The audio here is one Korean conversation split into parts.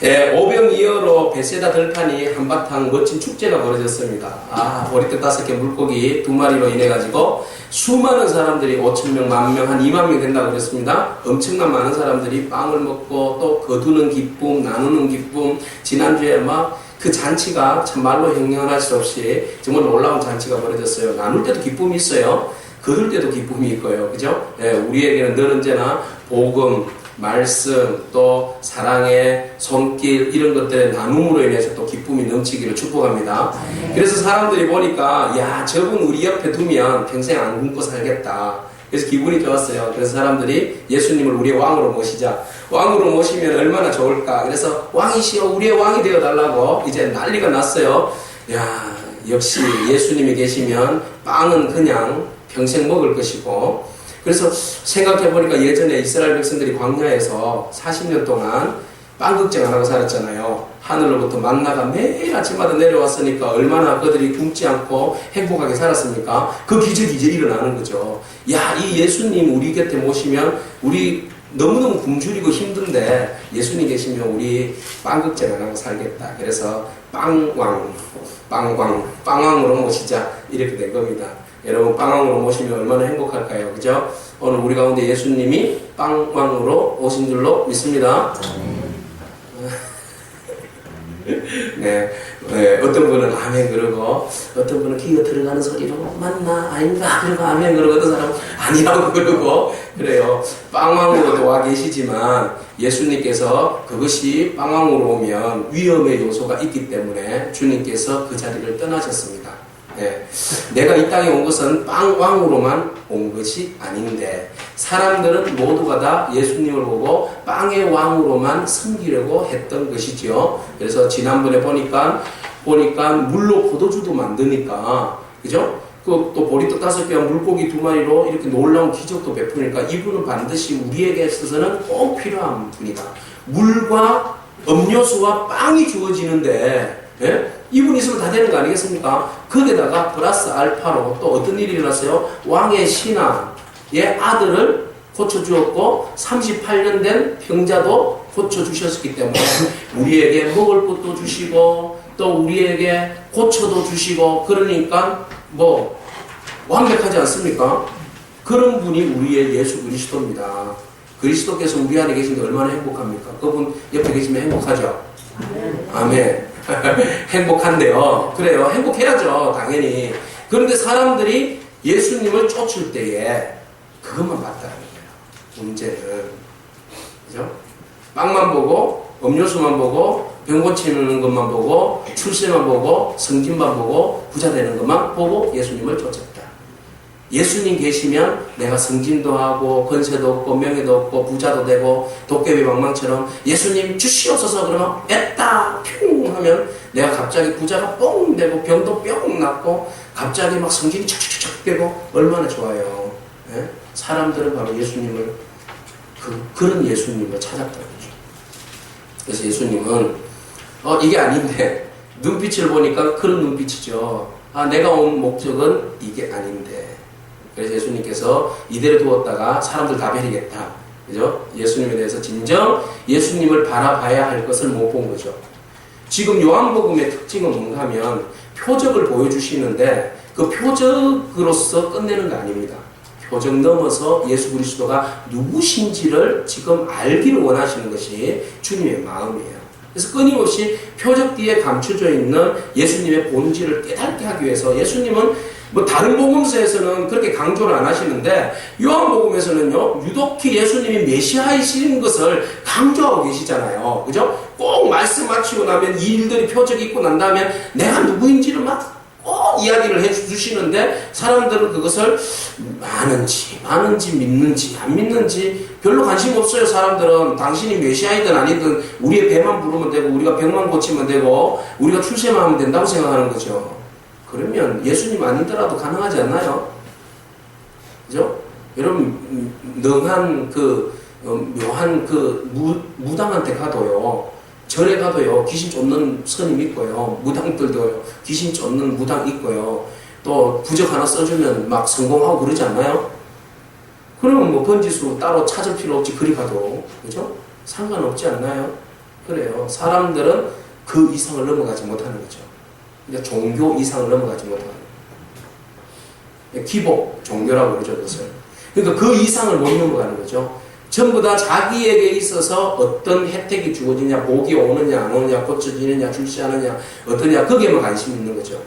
예, 오병이어로 베세다 들판이 한바탕 멋진 축제가 벌어졌습니다. 보리떡 5개 물고기 2마리로 인해 가지고 수많은 사람들이 5,000명, 10,000명, 한 20,000명 된다고 그랬습니다. 엄청난 많은 사람들이 빵을 먹고 또 거두는 기쁨, 나누는 기쁨, 지난주에 막 그 잔치가 참말로 형용할 수 없이 정말 놀라운 잔치가 벌어졌어요. 나눌 때도 기쁨이 있어요. 거둘 때도 기쁨이 있고요. 그죠? 예, 우리에게는 늘 언제나 복음, 말씀, 또 사랑의 손길 이런 것들의 나눔으로 인해서 또 기쁨이 넘치기를 축복합니다. 그래서 사람들이 보니까 야, 저분 우리 옆에 두면 평생 안 굶고 살겠다. 그래서 기분이 좋았어요. 그래서 사람들이 예수님을 우리의 왕으로 모시자. 왕으로 모시면 얼마나 좋을까. 그래서 왕이시여 우리의 왕이 되어달라고 이제 난리가 났어요. 야, 역시 예수님이 계시면 빵은 그냥 평생 먹을 것이고, 그래서 생각해보니까 예전에 이스라엘 백성들이 광야에서 40년 동안 빵 걱정 안 하고 살았잖아요. 하늘로부터 만나가 매일 아침마다 내려왔으니까 얼마나 그들이 굶지 않고 행복하게 살았습니까? 그 기적이 이제 일어나는 거죠. 야, 이 예수님 우리 곁에 모시면 우리 너무너무 굶주리고 힘든데 예수님 계시면 우리 빵 걱정 안 하고 살겠다. 그래서 빵왕으로 모시자. 이렇게 된 겁니다. 여러분 빵왕으로 모시면 얼마나 행복할까요? 그죠? 오늘 우리 가운데 예수님이 빵왕으로 오신 줄로 믿습니다. 네, 어떤 분은 아멘 그러고 어떤 분은 기어 들어가는 소리로 맞나 아닌가 그러고 아멘 그러고 어떤 사람은 아니라고 그러고 그래요. 빵왕으로도 와 계시지만 예수님께서 그것이 빵왕으로 오면 위험의 요소가 있기 때문에 주님께서 그 자리를 떠나셨습니다. 네. 내가 이 땅에 온 것은 빵왕으로만 온 것이 아닌데 사람들은 모두가 다 예수님을 보고 빵의 왕으로만 섬기려고 했던 것이지요. 그래서 지난번에 보니까 물로 포도주도 만드니까 그죠? 또 보리떡 5개와 물고기 2마리로 이렇게 놀라운 기적도 베푸니까 이분은 반드시 우리에게 있어서는 꼭 필요한 분이다. 물과 음료수와 빵이 주어지는데 예? 이분이 있으면 다 되는 거 아니겠습니까? 거기다가 플러스 알파로 또 어떤 일이 일어났어요? 왕의 신하의 아들을 고쳐주었고 38년 된 병자도 고쳐주셨기 때문에 우리에게 먹을 것도 주시고 또 우리에게 고쳐도 주시고 그러니까 뭐 완벽하지 않습니까? 그런 분이 우리의 예수 그리스도입니다. 그리스도께서 우리 안에 계신데 얼마나 행복합니까? 그분 옆에 계시면 행복하죠? 아멘. 행복한데요. 그래요. 행복해야죠. 당연히. 그런데 사람들이 예수님을 쫓을 때에 그것만 봤다는 거예요. 문제는. 그죠? 빵만 보고, 음료수만 보고, 병 고치는 것만 보고, 출세만 보고, 성진만 보고, 부자 되는 것만 보고 예수님을 쫓았다. 예수님 계시면 내가 승진도 하고 권세도 없고 명예도 없고 부자도 되고 도깨비 방망처럼 예수님 주시옵소서 그러면 됐다 뿅 하면 내가 갑자기 부자가 뽕 되고 병도 뿅 낫고 갑자기 막 성진이 척척척 되고 얼마나 좋아요. 예? 사람들은 바로 예수님을 그런 예수님을 찾았다는 거죠. 그래서 예수님은 이게 아닌데 눈빛을 보니까 그런 눈빛이죠. 내가 온 목적은 이게 아닌데 그래서 예수님께서 이대로 두었다가 사람들 다 버리겠다. 그죠? 예수님에 대해서 진정 예수님을 바라봐야 할 것을 못 본 거죠. 지금 요한복음의 특징은 뭔가 하면 표적을 보여주시는데 그 표적으로서 끝내는 거 아닙니다. 표적 넘어서 예수 그리스도가 누구신지를 지금 알기를 원하시는 것이 주님의 마음이에요. 그래서 끊임없이 표적 뒤에 감춰져 있는 예수님의 본질을 깨닫게 하기 위해서 예수님은 다른 복음서에서는 그렇게 강조를 안 하시는데 요한복음에서는요 유독히 예수님이 메시아이신 것을 강조하고 계시잖아요. 그죠? 꼭 말씀 마치고 나면 이 일들이 표적이 있고 난 다음에 내가 누구인지를 막 꼭 이야기를 해주시는데 사람들은 그것을 많은지 믿는지 안 믿는지 별로 관심 없어요. 사람들은 당신이 메시아이든 아니든 우리의 배만 부르면 되고 우리가 병만 고치면 되고 우리가 출세만 하면 된다고 생각하는 거죠. 그러면 예수님 아니더라도 가능하지 않나요? 그죠? 여러분, 능한 묘한 무당한테 가도요, 절에 가도요, 귀신 쫓는 스님 있고요, 무당들도요, 귀신 쫓는 무당 있고요, 또 부적 하나 써주면 막 성공하고 그러지 않나요? 그러면 번지수 따로 찾을 필요 없지, 그리 가도. 그죠? 상관없지 않나요? 그래요. 사람들은 그 이상을 넘어가지 못하는 거죠. 그러니까 종교 이상을 넘어가지 못하는 거예요. 기복 종교라고 그러죠, 그것을. 그러니까 그 이상을 못 넘어가는 거죠. 전부 다 자기에게 있어서 어떤 혜택이 주어지냐, 복이 오느냐, 안 오느냐, 고쳐지느냐, 출시하느냐, 어떠냐, 거기에만 관심이 있는 거죠.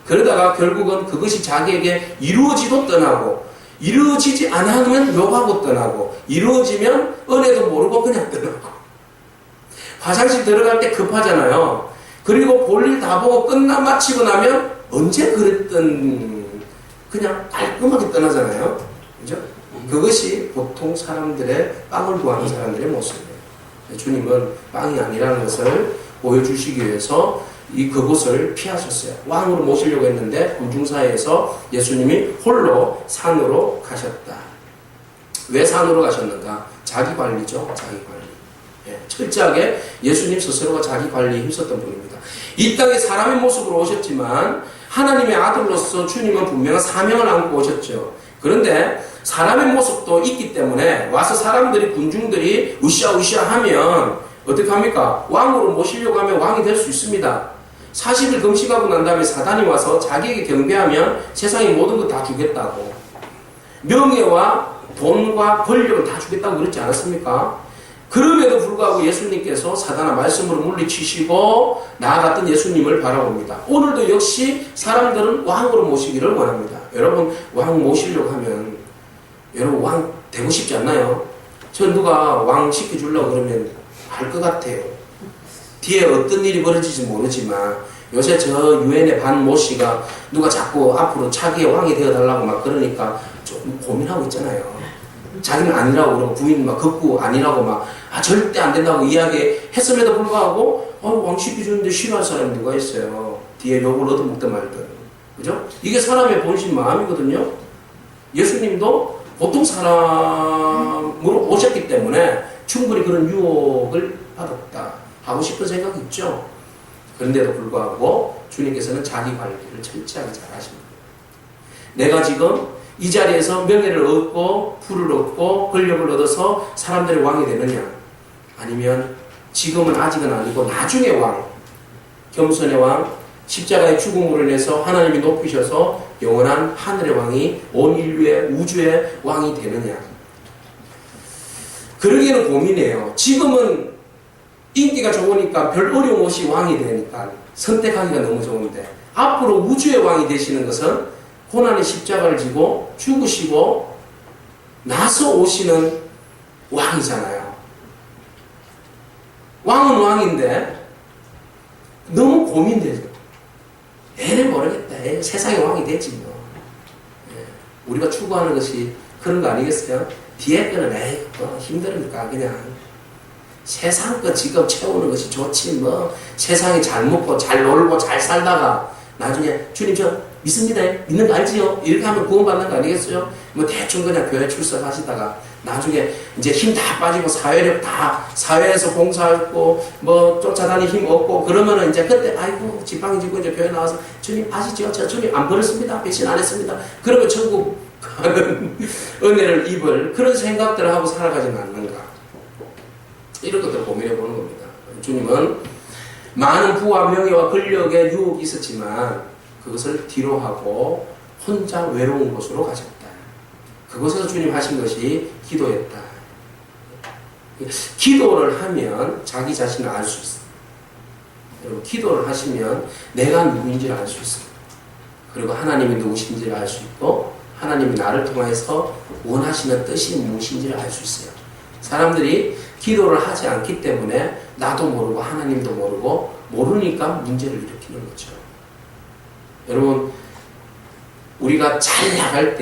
그러다가 결국은 그것이 자기에게 이루어지도 떠나고, 이루어지지 않으면 욕하고 떠나고, 이루어지면 은혜도 모르고 그냥 떠나고. 화장실 들어갈 때 급하잖아요. 그리고 볼일 다 보고 마치고 나면 언제 그랬던 그냥 깔끔하게 떠나잖아요. 그죠? 그것이 보통 사람들의 빵을 구하는 사람들의 모습이에요. 주님은 빵이 아니라는 것을 보여주시기 위해서 그곳을 피하셨어요. 왕으로 모시려고 했는데 군중 사이에서 예수님이 홀로 산으로 가셨다. 왜 산으로 가셨는가? 자기 관리죠. 자기 관리. 철저하게 예수님 스스로가 자기 관리에 힘썼던 분입니다. 이 땅에 사람의 모습으로 오셨지만 하나님의 아들로서 주님은 분명한 사명을 안고 오셨죠. 그런데 사람의 모습도 있기 때문에 와서 사람들이 군중들이 으쌰으쌰 하면 어떻게 합니까? 왕으로 모시려고 하면 왕이 될 수 있습니다. 40일 금식하고 난 다음에 사단이 와서 자기에게 경배하면 세상의 모든 것 다 주겠다고, 명예와 돈과 권력을 다 주겠다고 그랬지 않았습니까? 그럼에도 불구하고 예수님께서 사단아 말씀으로 물리치시고 나아갔던 예수님을 바라봅니다. 오늘도 역시 사람들은 왕으로 모시기를 원합니다. 여러분 왕 모시려고 하면 여러분 왕 되고 싶지 않나요? 저 누가 왕 시켜주려고 그러면 할 것 같아요. 뒤에 어떤 일이 벌어질지 모르지만 요새 저 유엔의 반 모씨가 누가 자꾸 앞으로 차기의 왕이 되어달라고 막 그러니까 좀 고민하고 있잖아요. 자기는 아니라고 그러고 부인 막 걷고 아니라고 막 절대 안 된다고 이야기했음에도 불구하고 왕 시켜주는데 싫어할 사람이 누가 있어요. 뒤에 욕을 얻어먹든 말든. 그죠? 이게 사람의 본심 마음이거든요. 예수님도 보통 사람으로 오셨기 때문에 충분히 그런 유혹을 받았다 하고 싶은 생각이 있죠. 그런데도 불구하고 주님께서는 자기 관리를 철저하게 잘 하십니다. 내가 지금 이 자리에서 명예를 얻고 부를 얻고 권력을 얻어서 사람들의 왕이 되느냐, 아니면 지금은 아직은 아니고 나중에 왕, 겸손의 왕, 십자가의 죽음으로 인해서 하나님이 높이셔서 영원한 하늘의 왕이 온 인류의 우주의 왕이 되느냐. 그러기에는 고민이에요. 지금은 인기가 좋으니까 별 어려움 없이 왕이 되니까 선택하기가 너무 좋은데, 앞으로 우주의 왕이 되시는 것은 고난의 십자가를 지고 죽으시고 나서 오시는 왕이잖아요. 왕은 왕인데 너무 고민되죠. 애를 모르겠다. 세상의 왕이 되지 뭐. 우리가 추구하는 것이 그런 거 아니겠어요? 뒤에 거는 힘들으니까 그냥 세상 거 지금 채우는 것이 좋지 뭐. 세상에 잘 먹고 잘 놀고 잘 살다가 나중에 주님 저 믿습니다. 믿는 거 알지요? 이렇게 하면 구원받는 거 아니겠어요? 뭐 대충 그냥 교회 출석하시다가 나중에 이제 힘 다 빠지고 사회력 다 사회에서 봉사하고 뭐 쫓아다니 힘 없고 그러면은 이제 그때 아이고 지팡이 짚고 이제 교회 나와서 주님 아시죠? 저 주님 안 버렸습니다. 배신 안 했습니다. 그러면 천국 가는 은혜를 입을 그런 생각들을 하고 살아가지는 않는가? 이런 것들을 고민해 보는 겁니다. 주님은 많은 부와 명예와 권력에 유혹이 있었지만 그것을 뒤로 하고 혼자 외로운 곳으로 가셨다. 그곳에서 주님 하신 것이 기도였다. 기도를 하면 자기 자신을 알 수 있어요. 여러분 기도를 하시면 내가 누구인지를 알 수 있어요. 그리고 하나님이 누구신지를 알 수 있고 하나님이 나를 통해서 원하시는 뜻이 무엇인지를 알 수 있어요. 사람들이 기도를 하지 않기 때문에 나도 모르고 하나님도 모르고 모르니까 문제를 일으키는 거죠. 여러분 우리가 잘 나갈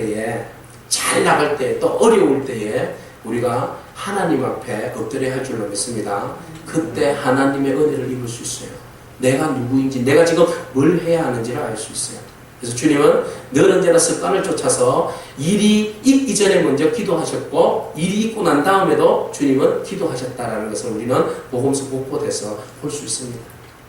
때에 또 어려울 때에 우리가 하나님 앞에 엎드려야 할 줄로 믿습니다. 그때 하나님의 은혜를 입을 수 있어요. 내가 누구인지 내가 지금 뭘 해야 하는지를 알 수 있어요. 그래서 주님은 늘 언제나 습관을 쫓아서 일이 있기 전에 먼저 기도하셨고 일이 있고 난 다음에도 주님은 기도하셨다라는 것을 우리는 복음서 곳곳에서 볼 수 있습니다.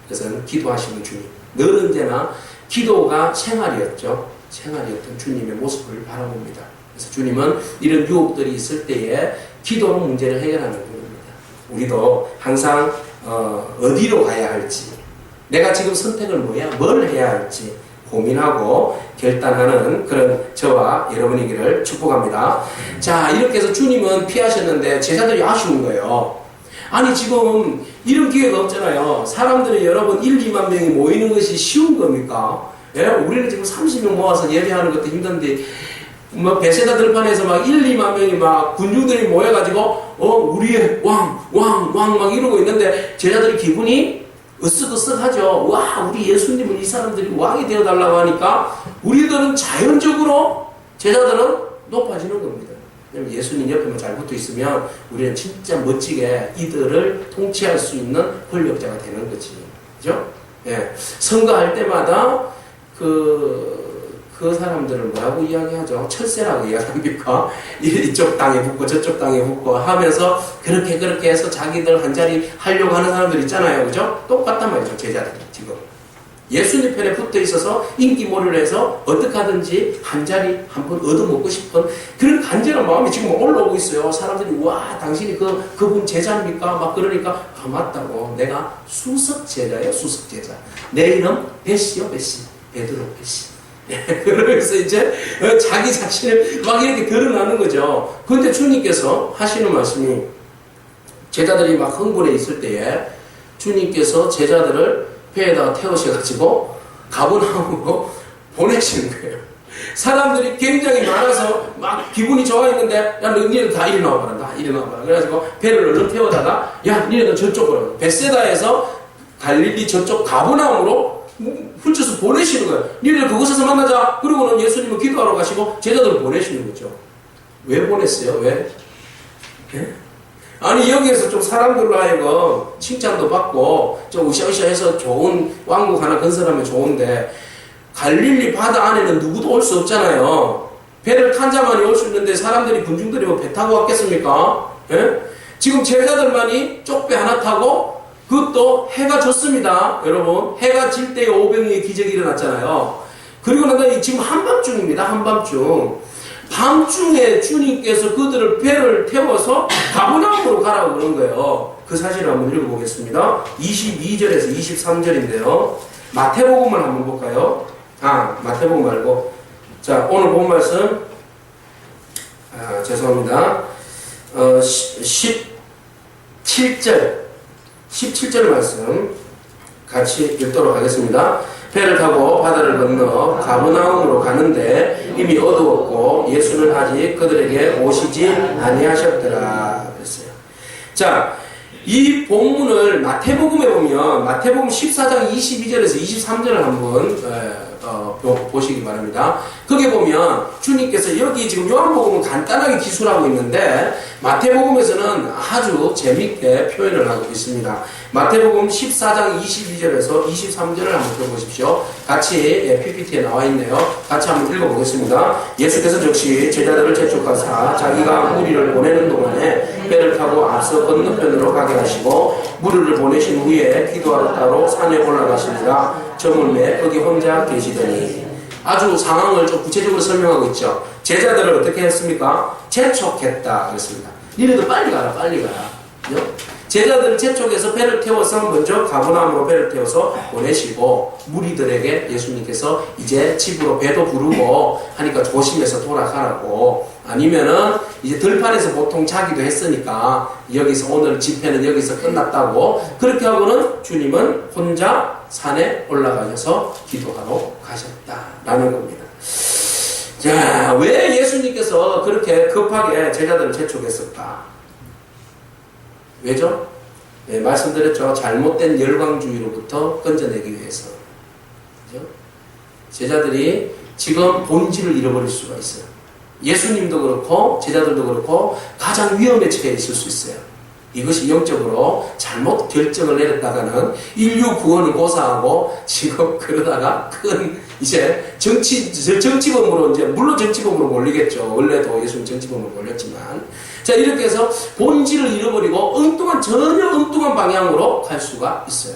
그래서 기도하시는 주님, 늘 언제나 기도가 생활이었죠. 생활이었던 주님의 모습을 바라봅니다. 그래서 주님은 이런 유혹들이 있을 때에 기도로 문제를 해결하는 분입니다. 우리도 항상 어디로 가야 할지, 내가 지금 선택을 뭘 해야 할지 고민하고 결단하는 그런 저와 여러분이기를 축복합니다. 자, 이렇게 해서 주님은 피하셨는데 제자들이 아쉬운 거예요. 아니, 지금 이런 기회가 없잖아요. 사람들이 여러분 1, 2만 명이 모이는 것이 쉬운 겁니까? 예? 우리는 지금 30명 모아서 예배하는 것도 힘든데, 뭐 베세다 들판에서 막 1, 2만 명이 막 군중들이 모여가지고 우리의 왕 막 이러고 있는데 제자들이 기분이 으쓱으쓱하죠. 와, 우리 예수님은 이 사람들이 왕이 되어달라고 하니까 우리들은 자연적으로 제자들은 높아지는 겁니다. 예수님 옆에만 잘 붙어 있으면 우리는 진짜 멋지게 이들을 통치할 수 있는 권력자가 되는 거지. 그죠? 예. 선거할 때마다 그 사람들을 뭐라고 이야기하죠? 철새라고 이야기합니까? 이쪽 땅에 붙고 저쪽 땅에 붙고 하면서 그렇게 해서 자기들 한 자리 하려고 하는 사람들 있잖아요. 그죠? 똑같단 말이죠. 제자들이 지금. 예수님 편에 붙어 있어서 인기몰이를 해서 어떻게 하든지 한 자리 한번 얻어먹고 싶은 그런 간절한 마음이 지금 올라오고 있어요. 사람들이 와, 당신이 그분 제자입니까? 막 그러니까 맞다고. 내가 수석 제자예요. 수석 제자. 내 이름 베시요. 베드로 베시. 그러면서 이제 자기 자신을 막 이렇게 드러나는 거죠. 그런데 주님께서 하시는 말씀이 제자들이 막 흥분해 있을 때에 주님께서 제자들을 배에다가 태우셔가지고 가버나움으로 보내시는 거예요. 사람들이 굉장히 많아서 막 기분이 좋아 있는데, 야, 너희들 다 이리 나와봐라. 다 이리 나와봐라. 그래가지고 배를 얼른 태워다가, 야, 니네들 저쪽으로. 베세다에서 갈릴리 저쪽 가버나움으로 훌쳐서 보내시는 거예요. 니네들 그곳에서 만나자. 그리고는 예수님은 기도하러 가시고 제자들을 보내시는 거죠. 왜 보냈어요? 왜? 예? 아니, 여기에서 좀 사람들로 하여금 칭찬도 받고 좀 으쌰으쌰해서 좋은 왕국 하나 건설하면 좋은데, 갈릴리 바다 안에는 누구도 올 수 없잖아요. 배를 탄 자만이 올 수 있는데 사람들이 군중들이 뭐 배 타고 왔겠습니까? 예? 지금 제자들만이 쪽배 하나 타고, 그것도 해가 졌습니다. 여러분, 해가 질 때에 500명의 기적이 일어났잖아요. 그리고 나서 지금 한밤중입니다. 한밤중. 밤중에 주님께서 그들을 배를 태워서 가버나움으로 가라고 그런 거예요. 그 사실을 한번 읽어보겠습니다. 22절에서 23절인데요. 마태복음을 한번 볼까요? 마태복음 말고. 자, 오늘 본 말씀, 죄송합니다. 17절 말씀 같이 읽도록 하겠습니다. 배를 타고 바다를 건너 가버나움으로 가는데 이미 어두웠고 예수는 아직 그들에게 오시지 아니하셨더라 그랬어요. 자, 이 본문을 마태복음에 보면 마태복음 14장 22절에서 23절을 한번 보시기 바랍니다. 거기에 보면 주님께서 여기 지금 요한복음은 간단하게 기술하고 있는데 마태복음에서는 아주 재밌게 표현을 하고 있습니다. 마태복음 14장 22절에서 23절을 한번 들어보십시오. 같이 PPT에 나와 있네요. 같이 한번 읽어보겠습니다. 예수께서 즉시 제자들을 재촉하사 자기가 무리를 보내는 동안에 배를 타고 앞서 건너편으로 가게 하시고 무리를 보내신 후에 기도하러 따로 산에 올라가시니라. 저물매 거기 혼자 계시더니. 아주 상황을 좀 구체적으로 설명하고 있죠. 제자들을 어떻게 했습니까? 재촉했다 그랬습니다. 니네들 빨리 가라. 제자들을 재촉해서 배를 태워서 먼저 가버나움으로 배를 태워서 보내시고 무리들에게 예수님께서 이제 집으로 배도 부르고 하니까 조심해서 돌아가라고, 아니면은 이제 들판에서 보통 자기도 했으니까 여기서 오늘 집회는 여기서 끝났다고, 그렇게 하고는 주님은 혼자 산에 올라가셔서 기도하러 가셨다라는 겁니다. 자, 왜 예수님께서 그렇게 급하게 제자들을 재촉했을까? 왜죠? 네, 말씀드렸죠. 잘못된 열광주의로부터 건져내기 위해서. 그죠? 제자들이 지금 본질을 잃어버릴 수가 있어요. 예수님도 그렇고 제자들도 그렇고 가장 위험에 처해 있을 수 있어요. 이것이 영적으로 잘못 결정을 내렸다가는 인류 구원을 고사하고 지금 그러다가 큰 이제 정치범으로 이제 물론 정치범으로 몰리겠죠. 원래도 예수님 정치범으로 몰렸지만, 자, 이렇게 해서 본질을 잃어버리고 전혀 엉뚱한 방향으로 갈 수가 있어요.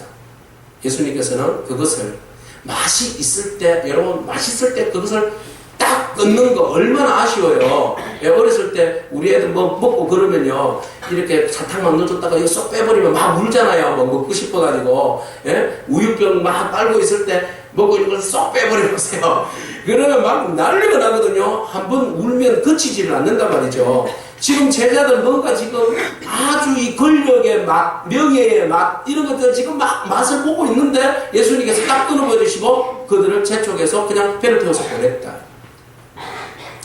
예수님께서는 그것을 맛이 있을 때, 여러분 맛있을 때 그것을 딱 끊는 거 얼마나 아쉬워요. 어렸을 때 우리 애들 뭐 먹고 그러면요, 이렇게 사탕만 넣어줬다가 이거 쏙 빼버리면 막 울잖아요. 뭐 먹고 싶어가지고. 예? 우유병 막 빨고 있을 때 먹고 있는 걸 쏙 빼버려보세요. 그러면 막 난리가 나거든요. 한번 울면 그치지를 않는단 말이죠. 지금 제자들 뭔가 지금 아주 이 권력의 맛, 명예의 맛, 이런 것들 지금 막 맛을 보고 있는데 예수님께서 딱 끊어버리시고 그들을 재촉해서 그냥 배를 태워서 보냈다.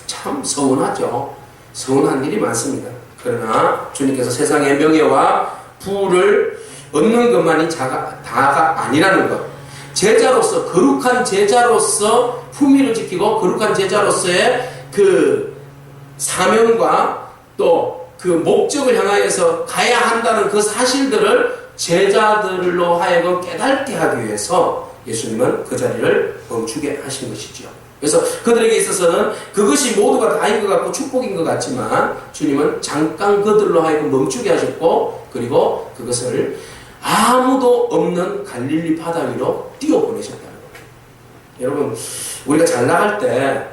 참 서운하죠. 서운한 일이 많습니다. 그러나 주님께서 세상의 명예와 부를 얻는 것만이 다가 아니라는 것. 제자로서, 거룩한 제자로서 품위를 지키고 거룩한 제자로서의 그 사명과 또 그 목적을 향하여서 가야 한다는 그 사실들을 제자들로 하여금 깨닫게 하기 위해서 예수님은 그 자리를 멈추게 하신 것이죠. 그래서 그들에게 있어서는 그것이 모두가 다인 것 같고 축복인 것 같지만 주님은 잠깐 그들로 하여금 멈추게 하셨고 그리고 그것을 아무도 없는 갈릴리 바다 위로 띄워보내셨다는 거예요. 여러분, 우리가 잘 나갈 때,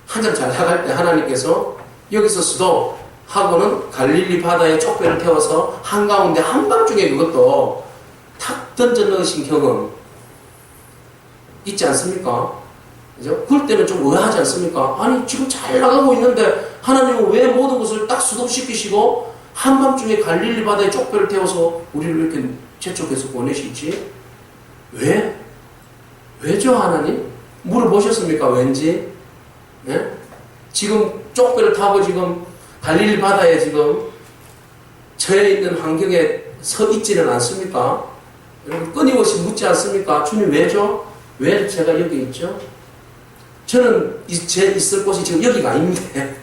한참 잘 나갈 때 하나님께서 여기서 수도 하고는 갈릴리 바다에 쪽배를 태워서 한가운데 한밤중에 그것도 탁 던져 넣으신 경험 있지 않습니까? 그죠? 그럴 때는 좀 의아하지 않습니까? 아니, 지금 잘 나가고 있는데 하나님은 왜 모든 것을 딱 수도시키시고 한밤중에 갈릴리 바다에 쪽배를 태워서 우리를 이렇게 재촉해서 보내시지? 왜? 왜죠, 하나님? 물어보셨습니까? 왠지? 네? 지금 쪽배를 타고 지금 갈릴리 바다에 지금 처해 있는 환경에 서 있지는 않습니까? 여러분, 끊임없이 묻지 않습니까? 주님 왜죠? 왜 제가 여기 있죠? 저는 있을 곳이 지금 여기가 아닌데.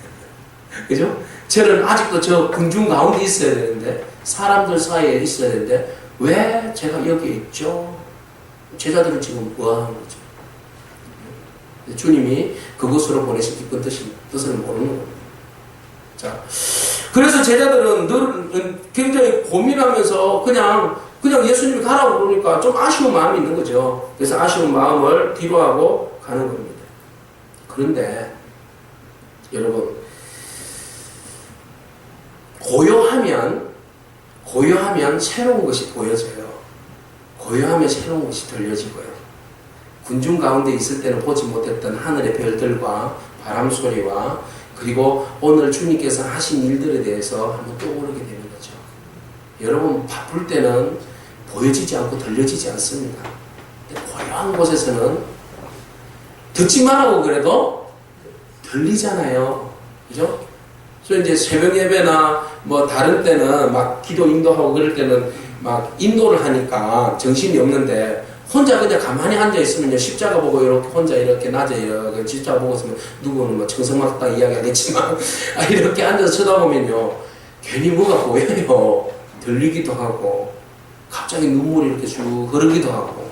그죠? 저는 아직도 저 군중 가운데 있어야 되는데, 사람들 사이에 있어야 되는데, 왜 제가 여기 있죠? 제자들은 지금 의아한 거죠. 주님이 그곳으로 보내신 깊은 뜻을 모르는 겁니다. 자, 그래서 제자들은 늘 굉장히 고민하면서 그냥 예수님이 가라고 그러니까 좀 아쉬운 마음이 있는 거죠. 그래서 아쉬운 마음을 뒤로하고 가는 겁니다. 그런데 여러분, 고요하면 새로운 것이 보여져요. 고요하면 새로운 것이 들려지고요. 군중 가운데 있을 때는 보지 못했던 하늘의 별들과 바람 소리와 그리고 오늘 주님께서 하신 일들에 대해서 한번 떠오르게 되는 거죠. 여러분, 바쁠 때는 보여지지 않고 들려지지 않습니다. 고요한 곳에서는 듣지만 하고 그래도 들리잖아요. 그죠? 그래서 이제 새벽 예배나 뭐 다른 때는 막 기도 인도하고 그럴 때는 막 인도를 하니까 정신이 없는데 혼자 그냥 가만히 앉아있으면요, 십자가 보고 이렇게 혼자 이렇게 낮에 이렇게 십자가 보고 있으면 누구는 뭐 청성막당 이야기 하겠지만 이렇게 앉아서 쳐다보면요, 괜히 뭐가 보여요. 들리기도 하고 갑자기 눈물이 이렇게 쭉 흐르기도 하고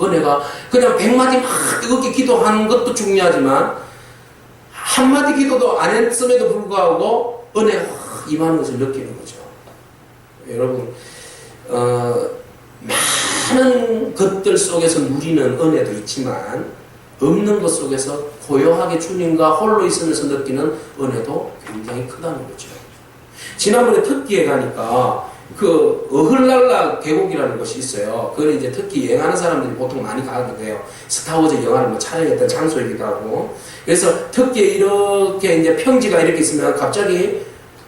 은혜가 그냥 100마디 막 뜨겁게 기도하는 것도 중요하지만 한마디 기도도 안 했음에도 불구하고 은혜가 임하는 것을 느끼는 거죠. 여러분, 많은 것들 속에서 누리는 은혜도 있지만 없는 것 속에서 고요하게 주님과 홀로 있으면서 느끼는 은혜도 굉장히 크다는 거죠. 지난번에 터키에 가니까 그 어흘랄라 계곡이라는 곳이 있어요. 그걸 이제 터키 여행하는 사람들이 보통 많이 가게 돼요. 스타워즈 영화를 뭐 촬영했던 장소이기도 하고. 그래서 터키에 이렇게 이제 평지가 이렇게 있으면 갑자기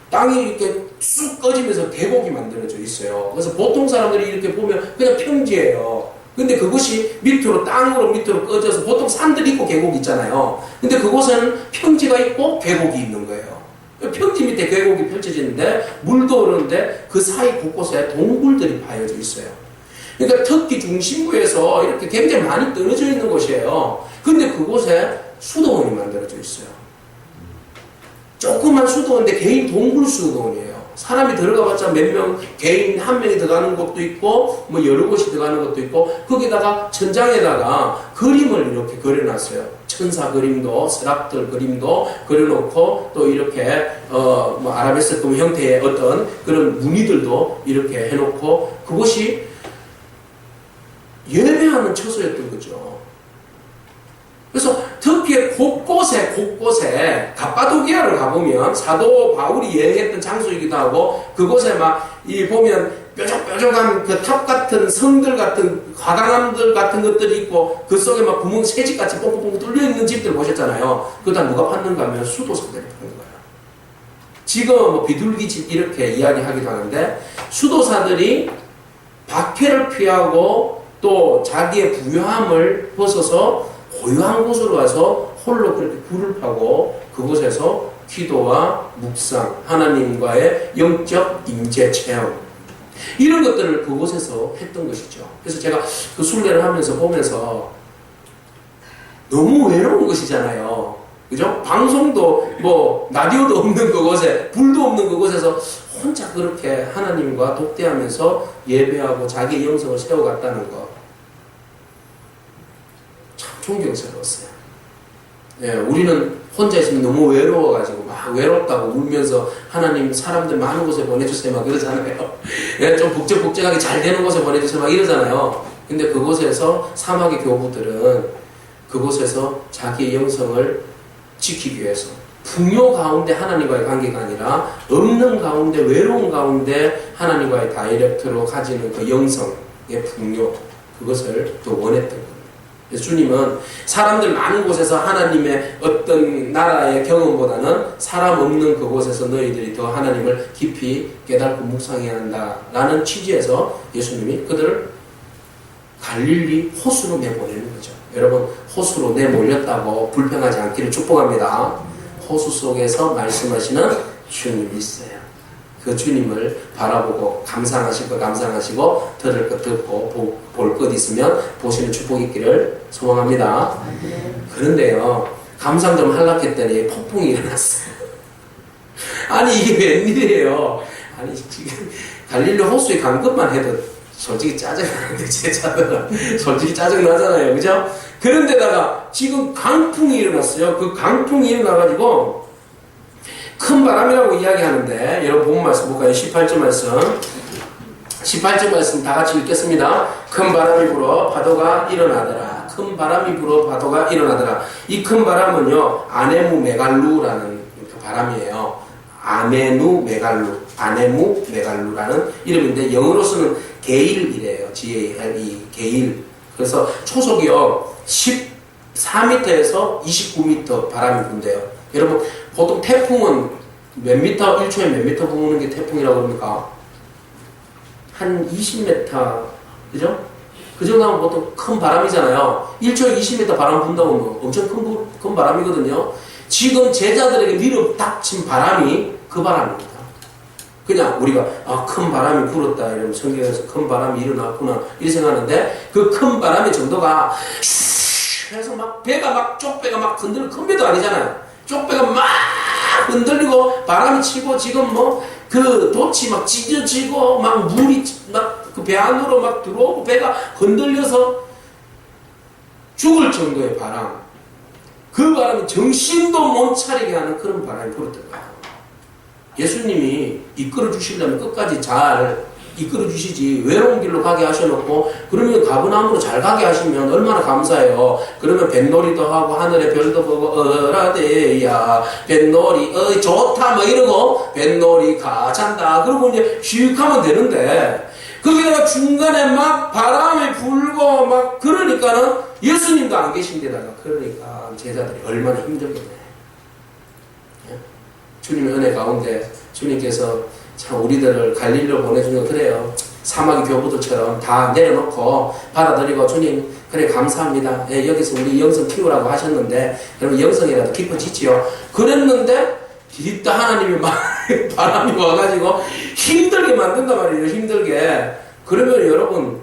땅이 이렇게 쑥 꺼지면서 계곡이 만들어져 있어요. 그래서 보통 사람들이 이렇게 보면 그냥 평지예요. 근데 그것이 땅으로 밑으로 꺼져서 보통 산들이 있고 계곡이 있잖아요. 근데 그곳에는 평지가 있고 계곡이 있는 거예요. 평지 밑에 계곡이 펼쳐지는데 물도 흐르는데 그 사이 곳곳에 동굴들이 파여져 있어요. 그러니까 터키 중심부에서 이렇게 굉장히 많이 떨어져 있는 곳이에요. 근데 그곳에 수도원이 만들어져 있어요. 조그만 수도원인데 개인 동굴 수도원이에요. 사람이 들어가봤자 몇 명, 개인 한 명이 들어가는 곳도 있고 뭐 여러 곳이 들어가는 것도 있고 거기다가 천장에다가 그림을 이렇게 그려놨어요. 천사 그림도 스랍들 그림도 그려놓고 또 이렇게 뭐 아라베스크 형태의 어떤 그런 무늬들도 이렇게 해놓고 그곳이 예배하는 처소였던 거죠. 그래서 터키의 곳곳에 갑바도기아를 가보면 사도 바울이 여행했던 장소이기도 하고 그곳에 막 이 보면 뾰족뾰족한 그 탑 같은 성들 같은 화강암들 같은 것들이 있고 그 속에 막 구멍 새집같이 뽕뽕뽕 뚫려 있는 집들 보셨잖아요. 그다 누가 봤는가 하면 수도사들이 파는 거예요. 지금 뭐 비둘기집 이렇게 이야기하기도 하는데 수도사들이 박해를 피하고 또 자기의 부유함을 벗어서 고요한 곳으로 가서 홀로 그렇게 불을 파고 그곳에서 기도와 묵상, 하나님과의 영적 임재 체험 이런 것들을 그곳에서 했던 것이죠. 그래서 제가 그 순례를 하면서 보면서 너무 외로운 것이잖아요. 그죠? 방송도 뭐 라디오도 없는 그곳에 불도 없는 그곳에서 혼자 그렇게 하나님과 독대하면서 예배하고 자기의 영성을 세워갔다는 거 참 존경스러웠어요. 예, 우리는 혼자 있으면 너무 외로워가지고 막 외롭다고 울면서 하나님 사람들 많은 곳에 보내주세요 막 그러잖아요. 예, 좀 북적북적하게 잘 되는 곳에 보내주세요 막 이러잖아요. 근데 그곳에서 사막의 교부들은 그곳에서 자기의 영성을 지키기 위해서 풍요 가운데 하나님과의 관계가 아니라 없는 가운데 외로운 가운데 하나님과의 다이렉트로 가지는 그 영성의 풍요 그것을 또 원했던 겁니다. 그래서 주님은 사람들 많은 곳에서 하나님의 어떤 나라의 경험보다는 사람 없는 그곳에서 너희들이 더 하나님을 깊이 깨닫고 묵상해야 한다라는 취지에서 예수님이 그들을 갈릴리 호수로 내보내는 거죠. 여러분 호수로 내몰렸다고 불평하지 않기를 축복합니다. 호수 속에서 말씀하시는 주님이 있어요. 그 주님을 바라보고 감상하실 거 감상하시고 들을 거 듣고 볼 것 있으면 보시는 축복이 있기를 소망합니다. 그런데요 감상 좀 하려고 했더니 폭풍이 일어났어요. 아니 이게 웬일이에요. 아니 지금 갈릴리 호수에 간 것만 해도 솔직히 짜증나는데 제자들은 솔직히 짜증나잖아요. 그죠? 그런데다가 지금 강풍이 일어났어요. 그 강풍이 일어나가지고 큰 바람이라고 이야기하는데 여러분 본 말씀 볼까요? 18절 말씀 18절 말씀 다 같이 읽겠습니다. 큰 바람이 불어 파도가 일어나더라. 큰 바람이 불어 파도가 일어나더라. 이 큰 바람은요 아네무 메갈루라는 그 바람이에요. 아네무 메갈루라는 이름인데 영어로서는 게일이래요. G-A-L-E 게일. 그래서 초속이요 14m에서 29m 바람이 분대요. 여러분 보통 태풍은 몇 미터 1초에 몇 미터 부는 게 태풍이라고 그럽니까? 한 20m 그죠? 그 정도 하면 보통 큰 바람이잖아요. 1초에 20m 바람 분다고 뭐 엄청 큰 바람이거든요. 지금 제자들에게 밀어닥친 바람이 그 바람입니다. 그냥 우리가 큰 바람이 불었다 이러면 성경에서 큰 바람이 일어났구나 이렇게 생각하는데 그 큰 바람의 정도가 슈 해서 막 배가 막 쪽배가 막 흔들리는 큰 배도 아니잖아요. 쪽배가 막 흔들리고 바람이 치고 지금 뭐 그 돛이 막 찢어지고 막 물이 막 그 배 안으로 막 들어오고 배가 흔들려서 죽을 정도의 바람. 그 바람이 정신도 못 차리게 하는 그런 바람이 불었던 거예요. 예수님이 이끌어 주시려면 끝까지 잘 이끌어 주시지 외로운 길로 가게 하셔놓고 그러면 가버나움으로 잘 가게 하시면 얼마나 감사해요. 그러면 뱃놀이도 하고 하늘의 별도 보고 어라데야 뱃놀이 좋다 뭐 이러고 뱃놀이 가찬다 그러고 이제 슉 하면 되는데 거기다가 중간에 막 바람이 불고 막 그러니까는 예수님도 안 계신데다가 그러니까 제자들이 얼마나 힘들겠네. 주님의 은혜 가운데 주님께서 참 우리들을 갈릴리로 보내주는 거 그래요. 사막의 교부들처럼 다 내려놓고 받아들이고 주님 그래 감사합니다. 예, 여기서 우리 영성 키우라고 하셨는데 그러면 영성이라도 깊어지지요. 그랬는데 뒤따 하나님이 막 바람이 와가지고 힘들게 만든단 말이에요. 힘들게. 그러면 여러분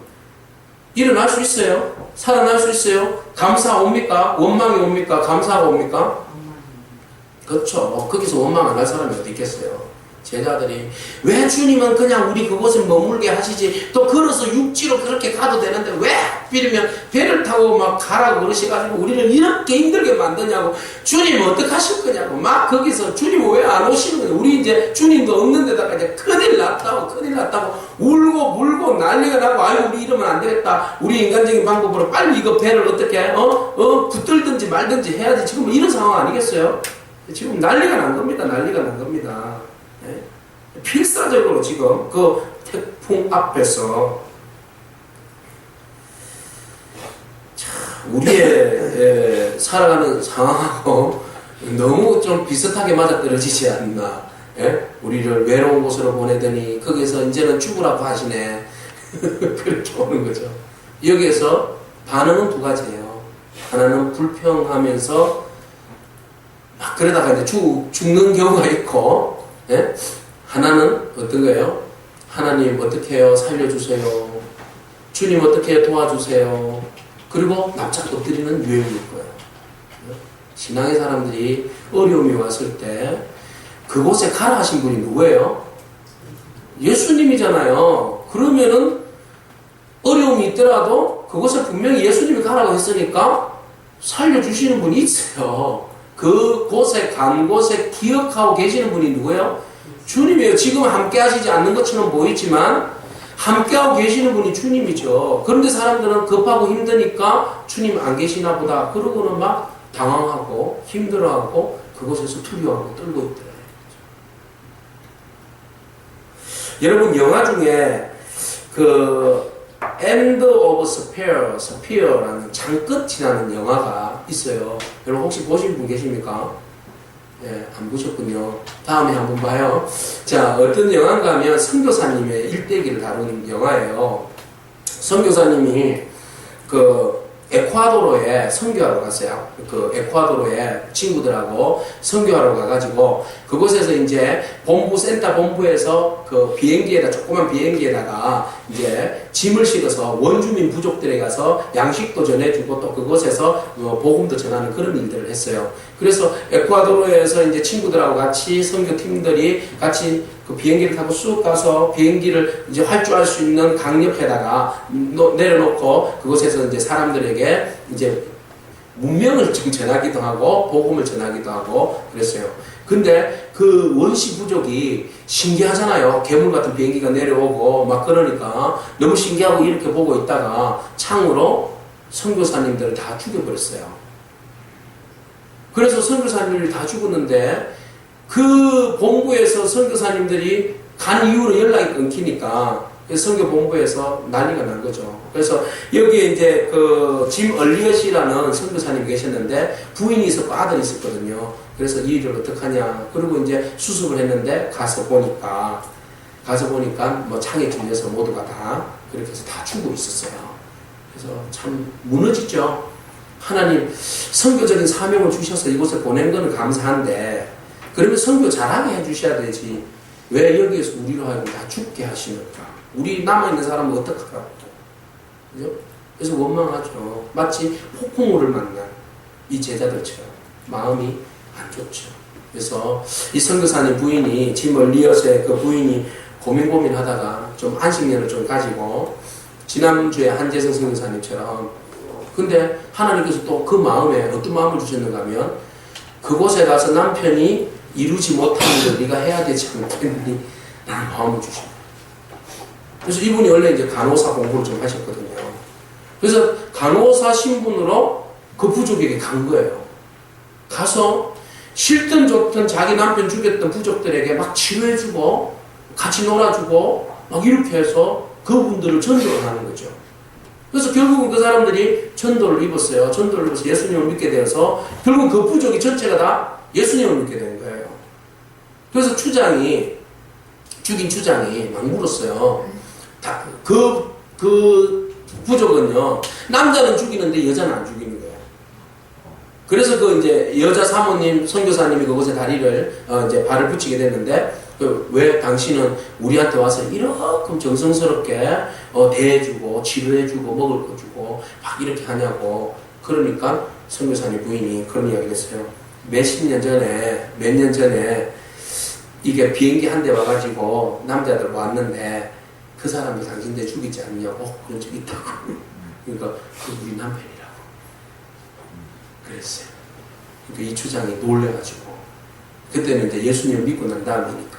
일어날 수 있어요? 살아날 수 있어요? 감사 옵니까? 원망이 옵니까? 감사가 옵니까? 그렇죠. 거기서 원망 안 할 사람이 어디 있겠어요? 제자들이 왜 주님은 그냥 우리 그곳에 머물게 하시지 또 걸어서 육지로 그렇게 가도 되는데 왜 하필이면 배를 타고 막 가라고 그러셔가지고 우리를 이렇게 힘들게 만드냐고 주님 어떡하실 거냐고 막 거기서 주님 왜 안 오시는 거냐 우리 이제 주님도 없는 데다가 이제 큰일 났다고 울고 물고 난리가 나고 아유 우리 이러면 안 되겠다 우리 인간적인 방법으로 빨리 이거 배를 어떻게 붙들든지 말든지 해야지 지금 이런 상황 아니겠어요? 지금 난리가 난 겁니다. 난리가 난 겁니다. 예? 필사적으로 지금 그 태풍 앞에서 우리의 살아가는 상황하고 너무 좀 비슷하게 맞아떨어지지 않나. 예? 우리를 외로운 곳으로 보내더니 거기서 이제는 죽으라고 하시네. 그렇게 오는 거죠. 여기에서 반응은 두 가지예요. 하나는 불평하면서 막 그러다가 이제 죽는 경우가 있고, 예? 하나는 어떤 거예요? 하나님 어떻게 해요? 살려주세요. 주님 어떻게 해요? 도와주세요. 그리고 납작 엎드리는 유형일 거예요. 신앙의 사람들이 어려움이 왔을 때 그곳에 가라 하신 분이 누구예요? 예수님이잖아요. 그러면은 어려움이 있더라도 그곳에 분명히 예수님이 가라고 했으니까 살려주시는 분이 있어요. 그곳에 간 곳에 기억하고 계시는 분이 누구예요? 주님이에요. 지금 함께 하시지 않는 것처럼 보이지만 함께하고 계시는 분이 주님이죠. 그런데 사람들은 급하고 힘드니까 주님 안 계시나 보다. 그러고는 막 당황하고 힘들어하고 그곳에서 투표하고 떨고 있더래요. 여러분 영화 중에 그 End of Spear라는 장끝이라는 영화가 있어요. 여러분 혹시 보신 분 계십니까? 예, 안 보셨군요. 다음에 한번 봐요. 자, 어떤 영화인가 하면 선교사님의 일대기를 다루는 영화예요. 선교사님이 그 에콰도르에 선교하러 갔어요. 그 에콰도르에 친구들하고 선교하러 가가지고 그곳에서 이제 센터 본부에서 그 비행기에다 조그만 비행기에다가 이제 짐을 실어서 원주민 부족들에 가서 양식도 전해주고 또 그곳에서 복음도 전하는 그런 일들을 했어요. 그래서 에콰도르에서 이제 친구들하고 같이 선교팀들이 같이 그 비행기를 타고 쑥 가서 비행기를 이제 활주할 수 있는 강 옆에다가 내려놓고 그곳에서 이제 사람들에게 이제 문명을 지금 전하기도 하고 복음을 전하기도 하고 그랬어요. 근데 그 원시 부족이 신기하잖아요. 괴물 같은 비행기가 내려오고 막 그러니까 너무 신기하고 이렇게 보고 있다가 창으로 선교사님들을 다 죽여버렸어요. 그래서 선교사님들이 다 죽었는데 그 본부에서 선교사님들이 간 이후로 연락이 끊기니까 선교 본부에서 난리가 난 거죠. 그래서 여기에 이제 그 짐 얼리엇이라는 선교사님이 계셨는데 부인이 있었고 아들이 있었거든요. 그래서 이 일을 어떡하냐. 그리고 이제 수습을 했는데 가서 보니까 뭐 창에 찔려서 모두가 다 그렇게 해서 다 죽고 있었어요. 그래서 참 무너지죠. 하나님 선교적인 사명을 주셔서 이곳에 보낸 거는 감사한데 그러면 선교 잘하게 해주셔야 되지. 왜 여기에서 우리로 하여금 다 죽게 하시는가? 우리 남아있는 사람은 어떡하라고? 그죠? 그래서 원망하죠. 마치 폭풍우를 만난 이 제자들처럼 마음이 안 좋죠. 그래서 이 선교사님 부인이 짐 얼리엇의 그 부인이 고민하다가 좀 안식년을 좀 가지고 지난주에 한재성 선교사님처럼 근데 하나님께서 또 그 마음에 어떤 마음을 주셨는가 하면 그곳에 가서 남편이 이루지 못한 일을 네가 해야 되지 않겠니? 라는 마음을 주십니다. 그래서 이분이 원래 이제 간호사 공부를 좀 하셨거든요. 그래서 간호사 신분으로 그 부족에게 간 거예요. 가서 싫든 좋든 자기 남편 죽였던 부족들에게 막 치료해주고 같이 놀아주고 막 이렇게 해서 그분들을 전도를 하는 거죠. 그래서 결국은 그 사람들이 전도를 입었어요. 전도를 입어서 예수님을 믿게 되어서 결국 그 부족이 전체가 다 예수님을 믿게 된 거예요. 그래서 죽인 추장이 막 물었어요. 그 부족은요, 남자는 죽이는데 여자는 안 죽이는 거예요. 그래서 그 이제 여자 사모님, 선교사님이 그곳에 다리를, 이제 발을 붙이게 됐는데, 왜 당신은 우리한테 와서 이렇게 정성스럽게 대해주고, 치료해주고, 먹을 거 주고, 막 이렇게 하냐고. 그러니까 선교사님 부인이 그런 이야기를 했어요. 몇 년 전에, 이게 비행기 한 대 와가지고 남자들 왔는데 그 사람이 당신들 죽이지 않냐고 그런 적 있다고. 그러니까 그 우리 남편이라고 그랬어요. 그러니까 이 추장이 놀래가지고 그때는 이제 예수님을 믿고 난 다음이니까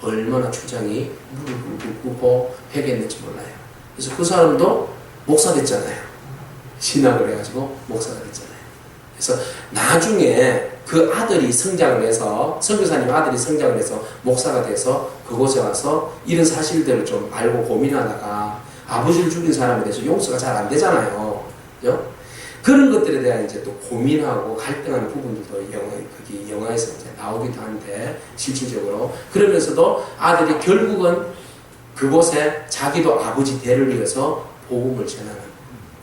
얼마나 추장이 무릎을 꿇고 회개했는지 몰라요. 그래서 그 사람도 목사 됐잖아요. 신학을 해가지고 목사가 됐잖아요. 그래서 나중에 그 아들이 성장을 해서, 선교사님 아들이 성장을 해서 목사가 돼서 그곳에 와서 이런 사실들을 좀 알고 고민하다가 아버지를 죽인 사람에 대해서 용서가 잘 안 되잖아요. 그죠? 그런 것들에 대한 이제 또 고민하고 갈등하는 부분들도 거기 영화에서 이제 나오기도 한데, 실질적으로. 그러면서도 아들이 결국은 그곳에 자기도 아버지 대를 이어서 복음을 전하는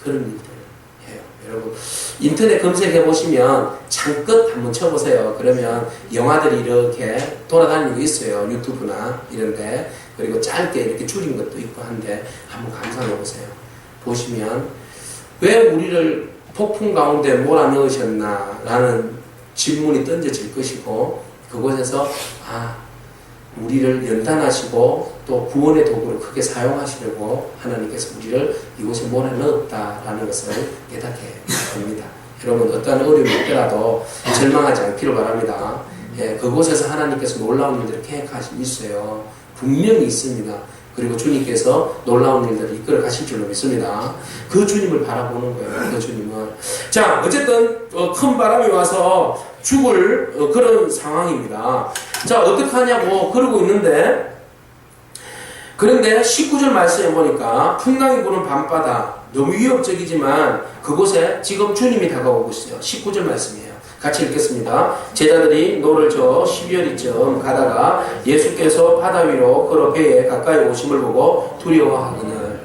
그런 일들을 해요. 여러분, 인터넷 검색해 보시면 창끝 한번 쳐보세요. 그러면 영화들이 이렇게 돌아다니는 거 있어요. 유튜브나 이런데. 그리고 짧게 이렇게 줄인 것도 있고 한데 한번 감상해 보세요. 보시면 왜 우리를 폭풍 가운데 몰아넣으셨나 라는 질문이 던져질 것이고, 그곳에서 우리를 연단하시고 또 구원의 도구를 크게 사용하시려고 하나님께서 우리를 이곳에 몰아넣었다라는 것을 깨닫게 됩니다. 여러분, 어떠한 어려움이 있더라도 절망하지 않기를 바랍니다. 그곳에서 하나님께서 놀라운 일들을 계획하시고 있어요. 분명히 있습니다. 그리고 주님께서 놀라운 일들을 이끌어 가실 줄로 믿습니다. 그 주님을 바라보는 거예요. 그 주님을. 자, 어쨌든 큰 바람이 와서 죽을 그런 상황입니다. 자, 어떻게 하냐고 그러고 있는데, 그런데 19절 말씀에 보니까 풍랑이 부는 밤바다, 너무 위협적이지만 그곳에 지금 주님이 다가오고 있어요. 19절 말씀이에요. 같이 읽겠습니다. 제자들이 노를 저 12월이쯤 가다가 예수께서 바다 위로 걸어 배에 가까이 오심을 보고 두려워하거늘.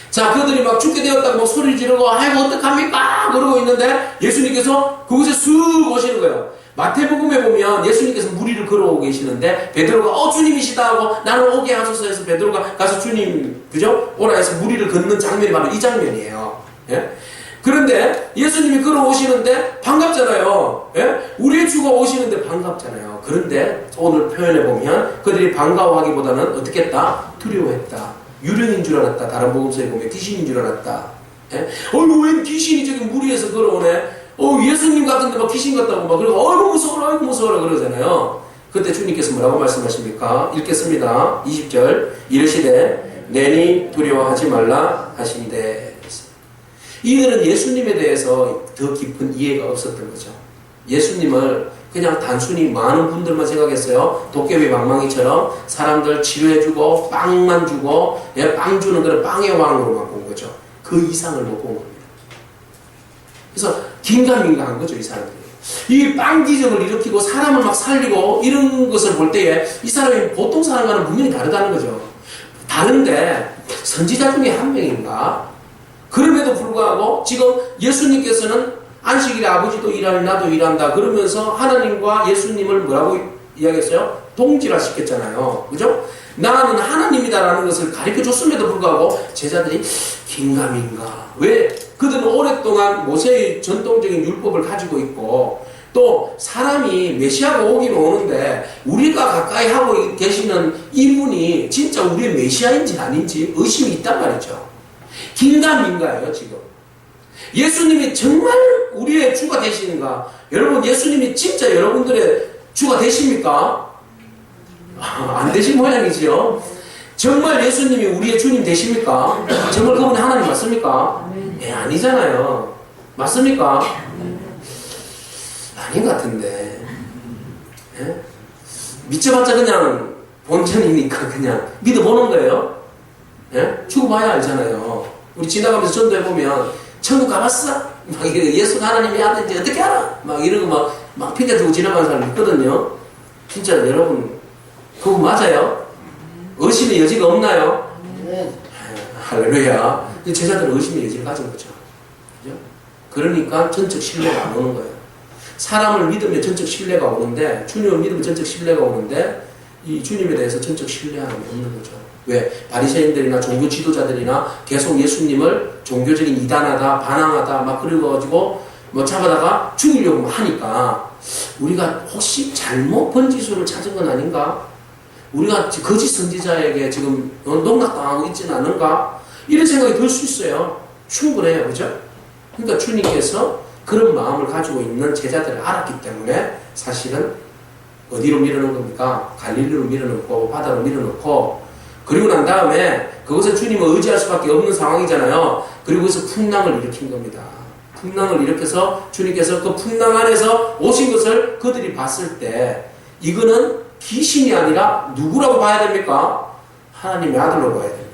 자, 그들이 막 죽게 되었다고 막 소리 지르고 아이고 어떡합니까? 그러고 있는데 예수님께서 그곳에 쑥 오시는 거예요. 마태복음에 보면 예수님께서 무리를 걸어오고 계시는데 베드로가 주님이시다 하고 나는 오게 하소서 해서 베드로가 가서 주님 그죠? 오라 해서 무리를 걷는 장면이 바로 이 장면이에요. 예? 그런데 예수님이 걸어오시는데 반갑잖아요. 예? 우리의 주가 오시는데 반갑잖아요. 그런데 오늘 표현해 보면 그들이 반가워하기보다는 어떻게 했다? 두려워했다. 유령인 줄 알았다. 다른 복음서에 보면 귀신인 줄 알았다. 예? 웬 귀신이 저기 무리에서 걸어오네. 예수님 같은데 막 귀신 같다고 막 그러고 무서워라 무서워라 그러잖아요. 그때 주님께서 뭐라고 말씀하십니까? 읽겠습니다. 20절 이르시되 내니 두려워하지 말라 하신대. 이들은 예수님에 대해서 더 깊은 이해가 없었던 거죠. 예수님을 그냥 단순히 많은 분들만 생각했어요. 도깨비 방망이처럼 사람들 치료해주고 빵만 주고 빵 주는 그런 빵의 왕으로만 본 거죠. 그 이상을 못 본 겁니다. 그래서 긴가민가한 거죠, 이 사람들이. 이 빵 기적을 일으키고 사람을 막 살리고 이런 것을 볼 때에 이 사람이 보통 사람과는 분명히 다르다는 거죠. 다른데 선지자 중에 한 명인가? 그럼에도 불구하고 지금 예수님께서는 안식일에 아버지도 일하니 나도 일한다 그러면서 하나님과 예수님을 뭐라고 이야기했어요? 동질화 시켰잖아요. 그죠? 나는 하나님이다라는 것을 가르쳐 줬음에도 불구하고 제자들이 긴가민가. 왜? 그들은 오랫동안 모세의 전통적인 율법을 가지고 있고 또 사람이 메시아가 오긴 오는데 우리가 가까이 하고 계시는 이분이 진짜 우리의 메시아인지 아닌지 의심이 있단 말이죠. 긴가민가예요, 지금. 예수님이 정말 우리의 주가 되시는가? 여러분, 예수님이 진짜 여러분들의 주가 되십니까? 안 되신 모양이지요. 정말 예수님이 우리의 주님 되십니까? 정말 그분이 하나님 맞습니까? 아니잖아요. 맞습니까? 아닌 것 같은데. 예? 믿어봤자 그냥 본전이니까 그냥 믿어보는 거예요. 예? 죽어봐야 알잖아요. 우리 지나가면서 전도해보면 천국 가봤어? 막 예수가 하나님이 아는지 어떻게 알아? 막 이러고 막 핑계 대고 지나가는 사람 있거든요. 진짜 여러분 그거 맞아요? 의심의 여지가 없나요? 할렐루야. 제자들은 의심의 여지를 가진 거죠. 그죠? 그러니까 전적 신뢰가 안 오는 거예요. 사람을 믿으면 전적 신뢰가 오는데, 주님을 믿으면 전적 신뢰가 오는데, 이 주님에 대해서 전적 신뢰함이 없는 거죠. 왜? 바리새인들이나 종교 지도자들이나 계속 예수님을 종교적인 이단하다, 반항하다, 막 그래가지고 뭐 잡아다가 죽이려고 하니까, 우리가 혹시 잘못 번지수를 찾은 건 아닌가? 우리가 거짓 선지자에게 지금 농락당하고 있지는 않은가? 이런 생각이 들 수 있어요. 충분해요. 그죠? 그러니까 주님께서 그런 마음을 가지고 있는 제자들을 알았기 때문에 사실은 어디로 밀어넣은 겁니까? 갈릴리로 밀어넣고 바다로 밀어넣고 그리고 난 다음에 그것은 주님을 의지할 수밖에 없는 상황이잖아요. 그리고 그래서 풍랑을 일으킨 겁니다. 풍랑을 일으켜서 주님께서 그 풍랑 안에서 오신 것을 그들이 봤을 때 이거는 귀신이 아니라 누구라고 봐야 됩니까? 하나님의 아들로 봐야 됩니다.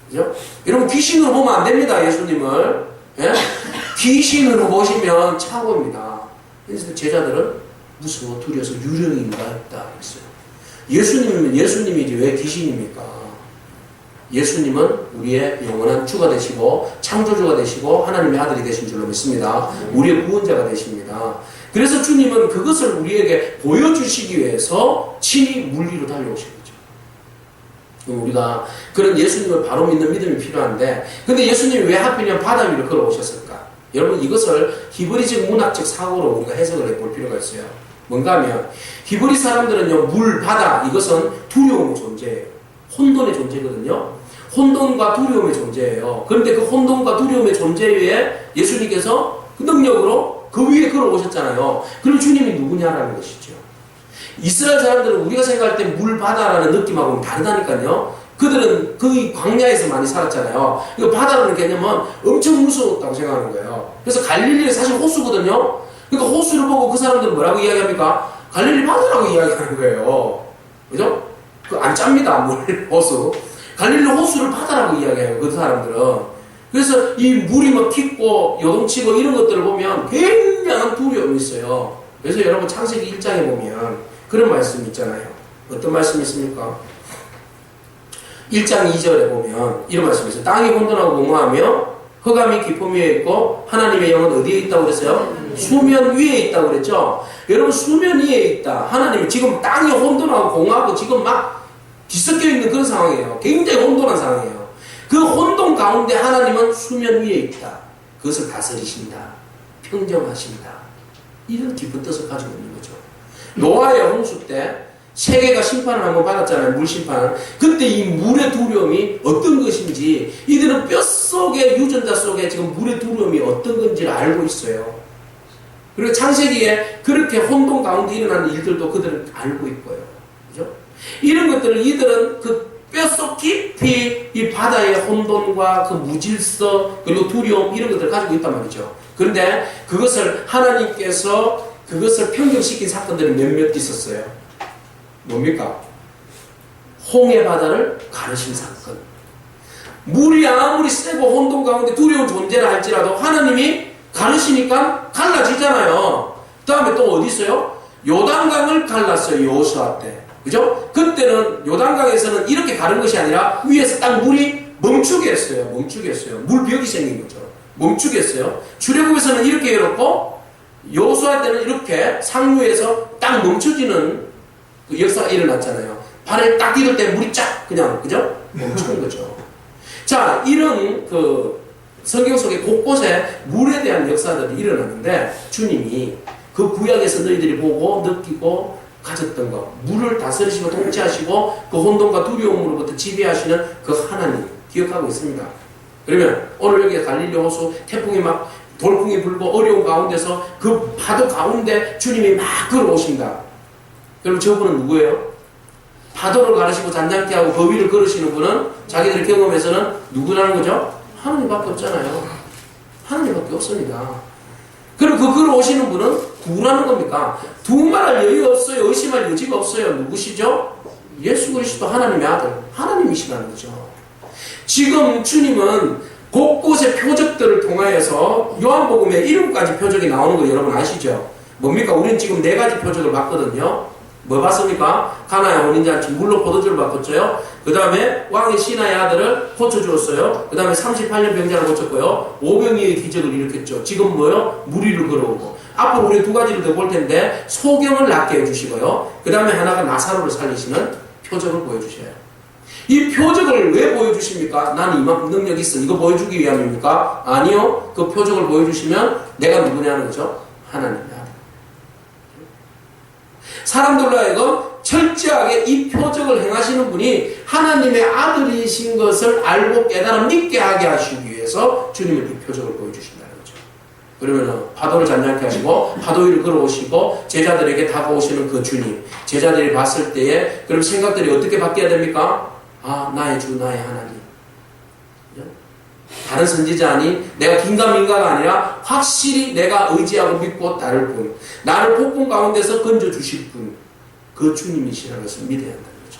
그죠? 여러분 귀신으로 보면 안 됩니다. 예수님을. 예? 귀신으로 보시면 착오입니다. 그래서 제자들은 무서워 두려워서 유령인가 했다 했어요. 예수님이면 예수님이지 왜 귀신입니까? 예수님은 우리의 영원한 주가 되시고 창조주가 되시고 하나님의 아들이 되신 줄로 믿습니다. 우리의 구원자가 되십니다. 그래서 주님은 그것을 우리에게 보여주시기 위해서 친히 물 위로 달려오신 거죠. 우리가 그런 예수님을 바로 믿는 믿음이 필요한데 근데 예수님이 왜 하필이면 바다 위로 걸어오셨을까? 여러분 이것을 히브리적 문학적 사고로 우리가 해석을 해볼 필요가 있어요. 뭔가 하면 히브리 사람들은요 물, 바다 이것은 두려움의 존재예요. 혼돈의 존재거든요. 혼돈과 두려움의 존재예요. 그런데 그 혼돈과 두려움의 존재 위에 예수님께서 그 능력으로 그 위에 걸어오셨잖아요. 그럼 주님이 누구냐라는 것이죠. 이스라엘 사람들은 우리가 생각할 때 물, 바다라는 느낌하고는 다르다니까요. 그들은 그 광야에서 많이 살았잖아요. 이거 바다라는 개념은 엄청 무서웠다고 생각하는 거예요. 그래서 갈릴리는 사실 호수거든요. 그러니까 호수를 보고 그 사람들은 뭐라고 이야기합니까? 갈릴리 바다라고 이야기하는 거예요. 그죠? 그 안 짭니다. 물, 호수. 갈릴리 호수를 바다라고 이야기해요. 그 사람들은. 그래서 이 물이 막 깊고 요동치고 이런 것들을 보면 굉장한 두려움이 있어요. 그래서 여러분 창세기 1장에 보면 그런 말씀이 있잖아요. 어떤 말씀이 있습니까? 1장 2절에 보면 이런 말씀이 있어요. 땅이 혼돈하고 공허하며 흑암이 깊음 위에 있고 하나님의 영은 어디에 있다고 그랬어요? 수면 위에 있다고 그랬죠? 여러분 수면 위에 있다. 하나님이 지금 땅이 혼돈하고 공허하고 지금 막 뒤섞여 있는 그런 상황이에요. 굉장히 혼돈한 상황이에요. 그 혼돈 가운데 하나님은 수면 위에 있다. 그것을 다스리신다. 평정하신다. 이런 깊은 뜻을 가지고 있는 거죠. 노아의 홍수 때 세계가 심판을 한번 받았잖아요. 물심판. 그때 이 물의 두려움이 어떤 것인지 이들은 뼛속에 유전자 속에 지금 물의 두려움이 어떤 건지를 알고 있어요. 그리고 창세기에 그렇게 혼돈 가운데 일어나는 일들도 그들은 알고 있고요. 그죠? 이런 것들을 이들은 그 뼛속 깊이 이 바다의 혼돈과 그 무질서 그리고 두려움 이런 것들을 가지고 있단 말이죠. 그런데 그것을 하나님께서 그것을 평정시킨 사건들이 몇몇 있었어요. 뭡니까? 홍해 바다를 가르신 사건. 물이 아무리 세고 혼돈 가운데 두려운 존재라 할지라도 하나님이 가르시니까 갈라지잖아요. 그 다음에 또 어디 있어요? 요단강을 갈랐어요. 여호수아 때. 그죠? 그때는 요단강에서는 이렇게 가른 것이 아니라 위에서 딱 물이 멈추게 했어요. 멈추게 했어요. 물벽이 생긴 거죠. 멈추게 했어요. 출애굽에서는 이렇게 열었고 여호수아 때는 이렇게 상류에서 딱 멈춰지는 그 역사가 일어났잖아요. 발을 딱 디딜 때 물이 쫙 그냥 그죠? 멈추는 거죠. 자, 이런 그 성경 속에 곳곳에 물에 대한 역사들이 일어나는데 주님이 그 구약에서 너희들이 보고 느끼고 가졌던 것, 물을 다스리시고 통치하시고 그 혼돈과 두려움으로부터 지배하시는 그 하나님 기억하고 있습니다. 그러면 오늘 여기 갈릴리 호수 태풍이 막 돌풍이 불고 어려운 가운데서 그 파도 가운데 주님이 막 걸어오신다. 그럼 저분은 누구예요? 파도를 가르시고 잔잔케 하고 그 위를 걸으시는 분은 자기들의 경험에서는 누구라는 거죠? 하나님밖에 없잖아요. 하나님밖에 없습니다. 그럼 그 걸어오시는 분은 누구라는 겁니까? 두말할 여유 없어요. 의심할 여지가 없어요. 누구시죠? 예수 그리스도 하나님의 아들, 하나님이시라는 거죠. 지금 주님은 곳곳의 표적들을 통하여서 요한복음에 7가지 표적이 나오는 거 여러분 아시죠? 뭡니까? 우리는 지금 4가지 표적을 봤거든요. 뭐 봤습니까? 가나의 혼인잔치 물로 포도주를 바꿨죠. 그 다음에 왕의 신하의 아들을 고쳐주었어요. 그 다음에 38년 병자를 고쳤고요. 오병이의 기적을 일으켰죠. 지금 뭐요? 물 위를 걸어오고. 앞으로 우리 2가지를 더 볼 텐데 소경을 낫게 해주시고요. 그 다음에 하나가 나사로를 살리시는 표적을 보여주셔요. 이 표적을 왜 보여주십니까? 나는 이만큼 능력이 있어. 이거 보여주기 위함입니까? 아니요. 그 표적을 보여주시면 내가 누구냐는 거죠. 하나님이다. 사람들로 하여금 철저하게 이 표적을 행하시는 분이 하나님의 아들이신 것을 알고 깨달아 믿게 하게 하시기 위해서 주님은 이 표적을 보여주신다는 거죠. 그러면 파도를 잔잔케 하시고 파도 위를 걸어오시고 제자들에게 다가오시는 그 주님, 제자들이 봤을 때에 그럼 생각들이 어떻게 바뀌어야 됩니까? 아, 나의 주, 나의 하나님. 다른 선지자 아닌 내가 긴가민가가 아니라 확실히 내가 의지하고 믿고 따를 분, 나를 폭풍 가운데서 건져주실 분, 그 주님이시라는 것을 믿어야 한다는 거죠.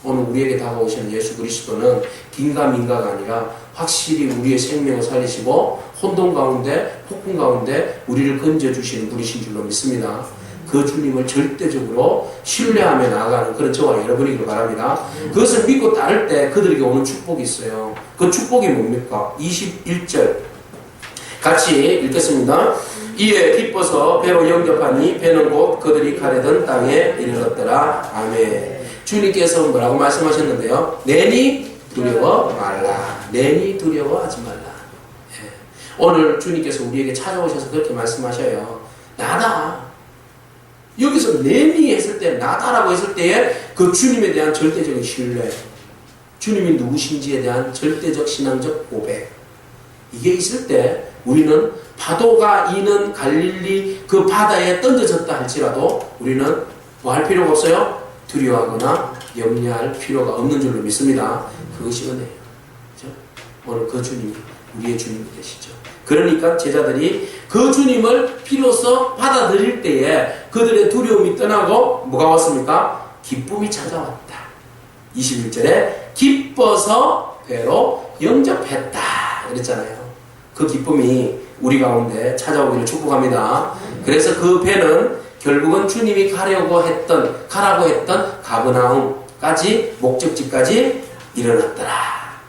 오늘 우리에게 다가오시는 예수 그리스도는 긴가민가가 아니라 확실히 우리의 생명을 살리시고 혼돈 가운데 폭풍 가운데 우리를 건져주시는 분이신 줄로 믿습니다. 그 주님을 절대적으로 신뢰하며 나아가는 그런 저와 여러분이길 바랍니다. 그것을 믿고 따를 때 그들에게 오는 축복이 있어요. 그 축복이 뭡니까? 21절 같이 읽겠습니다. 이에 기뻐서 배로 영접하니 배는 곧 그들이 가려던 땅에 이르렀더라. 아멘. 주님께서 뭐라고 말씀하셨는데요? 내니 두려워 말라. 내니 두려워하지 말라. 예. 오늘 주님께서 우리에게 찾아오셔서 그렇게 말씀하셔요. 나다. 여기서 내니 했을 때, 나다라고 했을 때에 그 주님에 대한 절대적인 신뢰, 주님이 누구신지에 대한 절대적 신앙적 고백, 이게 있을 때 우리는 파도가 이는 갈릴리 그 바다에 던져졌다 할지라도 우리는 뭐 할 필요가 없어요? 두려워하거나 염려할 필요가 없는 줄로 믿습니다. 그것이 은혜예요. 그렇죠? 오늘 그 주님이 우리의 주님이 되시죠. 그러니까 제자들이 그 주님을 비로소 받아들일 때에 그들의 두려움이 떠나고 뭐가 왔습니까? 기쁨이 찾아왔다. 21절에 기뻐서 배로 영접했다 그랬잖아요. 그 기쁨이 우리 가운데 찾아오기를 축복합니다. 그래서 그 배는 결국은 주님이 가라고 했던 가버나움까지 목적지까지 이르렀더라.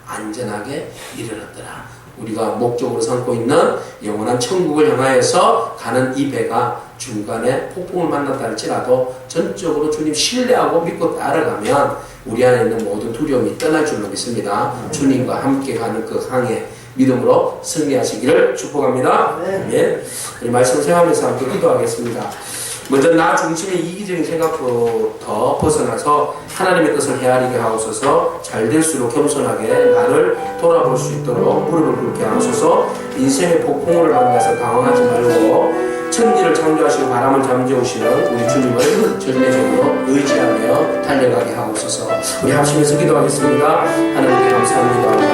안전하게 이르렀더라. 우리가 목적으로 삼고 있는 영원한 천국을 향하여서 가는 이 배가 중간에 폭풍을 만났다 할지라도 전적으로 주님 신뢰하고 믿고 따라가면 우리 안에 있는 모든 두려움이 떠날 줄로 믿습니다. 주님과 함께 가는 그 항해 믿음으로 승리하시기를 축복합니다. 네. 이 말씀 생각하면서 함께 기도하겠습니다. 먼저 나 중심의 이기적인 생각부터 벗어나서 하나님의 뜻을 헤아리게 하옵소서. 잘 될수록 겸손하게 나를 돌아볼 수 있도록 무릎을 꿇게 하옵소서. 인생의 폭풍우를 만나서 당황하지 말고 천지를 창조하시고 바람을 잠재우시는 우리 주님을 절대적으로 의지하며 달려가게 하옵소서. 우리 합심해서 기도하겠습니다. 하나님께 감사합니다.